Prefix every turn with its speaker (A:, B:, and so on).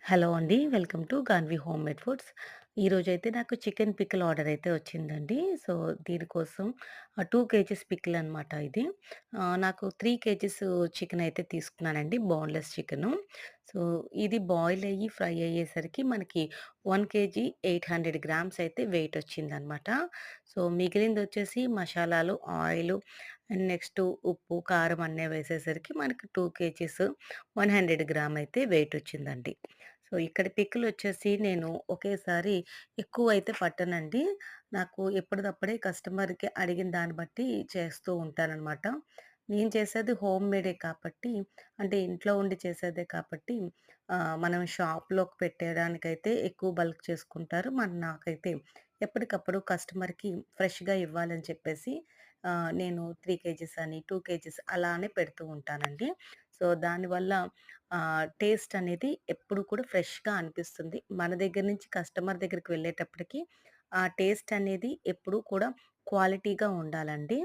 A: Hello అండి. Welcome to Gaanvi homemade foods. ఈరోజైతే నాకు చికెన్ పికిల్ ఆర్డర్ అయితే వచ్చిందండి. సో, దీనికోసం 2 కేజీస్ పికిల్ అనమాట ఇది. నాకు 3 కేజీస్ చికెన్ అయితే తీసుకున్నానండి. Boneless chicken. సో, ఇది బాయిల్ అయ్యి ఫ్రై అయ్యేసరికి మనకి 1 కేజీ 800 గ్రామ్స్ అయితే వెయిట్ వచ్చిందనమాట. సో, మిగిలిందొచ్చేసి మసాలాలు, ఆయిలు అండ్ నెక్స్ట్ ఉప్పు, కారం అన్నీ వేసేసరికి మనకి 2 కేజీస్ 100 గ్రామ్ అయితే వెయిట్ వచ్చిందండి. సో, ఇక్కడ పికిలొచ్చేసి నేను ఒకేసారి ఎక్కువైతే పట్టనండి. నాకు ఎప్పటిదప్పుడే కస్టమర్‌కి అడిగిన దాన్ని బట్టి చేస్తూ ఉంటాననమాట. నేను చేసేది హోమ్ మేడే కాబట్టి, అంటే ఇంట్లో ఉండి చేసేదే కాబట్టి, మనం షాప్‌లోకి పెట్టేయడానికైతే ఎక్కువ బల్క్ చేసుకుంటారు. నాకైతే ఎప్పటికప్పుడు కస్టమర్‌కి ఫ్రెష్‌గా ఇవ్వాలని చెప్పేసి నేను 3 కేజీస్ అని, 2 కేజీస్ అలానే పెడుతూ ఉంటానండి. సో, దానివల్ల టేస్ట్ అనేది ఎప్పుడు కూడా ఫ్రెష్‌గా అనిపిస్తుంది. మన దగ్గర నుంచి కస్టమర్ దగ్గరికి వెళ్ళేటప్పటికి ఆ టేస్ట్ అనేది ఎప్పుడూ కూడా క్వాలిటీగా ఉండాలండి.